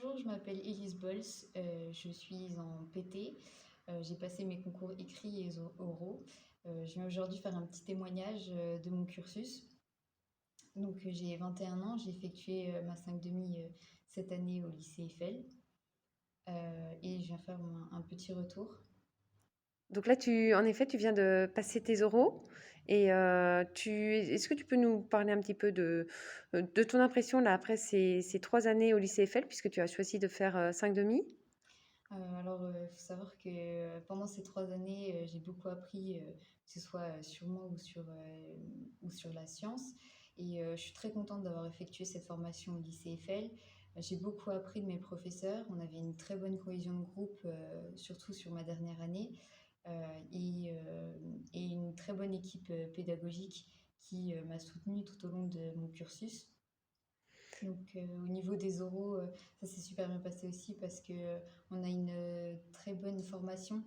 Bonjour, je m'appelle Elise Bols, je suis en PT. J'ai passé mes concours écrits et oraux. Je viens aujourd'hui faire un petit témoignage de mon cursus. Donc, j'ai 21 ans, j'ai effectué ma 5 cette année au lycée Eiffel et je viens faire un petit retour. Donc là, en effet, tu viens de passer tes oraux et est-ce que tu peux nous parler un petit peu de ton impression là après ces 3 années au lycée Eiffel puisque tu as choisi de faire 5 demi? Alors, il faut savoir que pendant ces 3 années, j'ai beaucoup appris, que ce soit sur moi ou sur la science. Et je suis très contente d'avoir effectué cette formation au lycée Eiffel. J'ai beaucoup appris de mes professeurs. On avait une très bonne cohésion de groupe, surtout sur ma dernière année, et une très bonne équipe pédagogique qui m'a soutenue tout au long de mon cursus. Donc, au niveau des oraux, ça s'est super bien passé aussi parce que on a une très bonne formation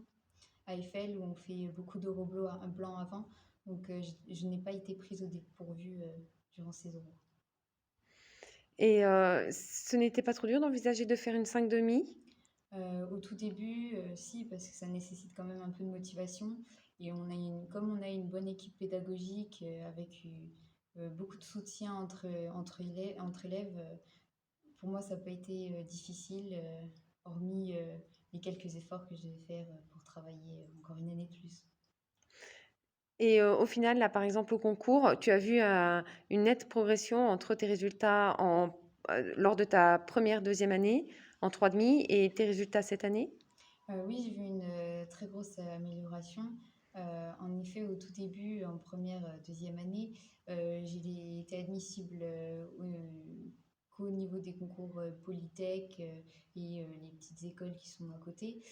à Eiffel où on fait beaucoup d'oraux blancs avant. Donc, je n'ai pas été prise au dépourvu durant ces oraux. Et ce n'était pas trop dur d'envisager de faire une 5 demi? Au tout début, si, parce que ça nécessite quand même un peu de motivation. Et comme on a une bonne équipe pédagogique avec beaucoup de soutien entre élèves, pour moi, ça n'a pas été difficile, hormis les quelques efforts que je devais faire pour travailler encore une année de plus. Et au final, là, par exemple, au concours, tu as vu une nette progression entre tes résultats lors de ta première, deuxième année en 3 demi et tes résultats cette année? Oui, j'ai vu une très grosse amélioration. En effet, au tout début, en première, deuxième année, j'ai été admissible qu'au niveau des concours Polytech et les petites écoles qui sont à côté.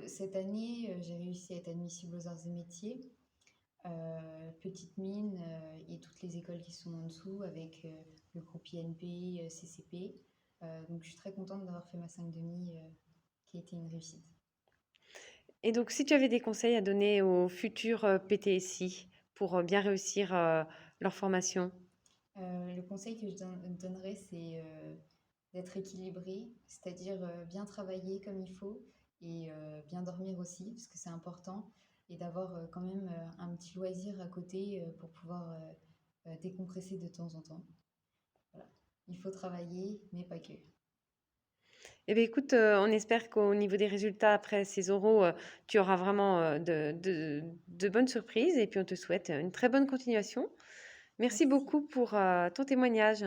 Cette année, j'ai réussi à être admissible aux arts et métiers, Petite Mine et toutes les écoles qui sont en dessous avec le groupe INP, CCP. Donc, je suis très contente d'avoir fait ma 5 demi qui a été une réussite. Et donc, si tu avais des conseils à donner aux futurs PTSI pour bien réussir leur formation? Le conseil que je donnerais, c'est d'être équilibré, c'est-à-dire bien travailler comme il faut et bien dormir aussi, parce que c'est important, et d'avoir quand même un petit loisir à côté pour pouvoir décompresser de temps en temps. Voilà. Il faut travailler, mais pas que. Eh bien, écoute, on espère qu'au niveau des résultats après ces oraux, tu auras vraiment de bonnes surprises et puis on te souhaite une très bonne continuation. Merci Merci. beaucoup pour ton témoignage.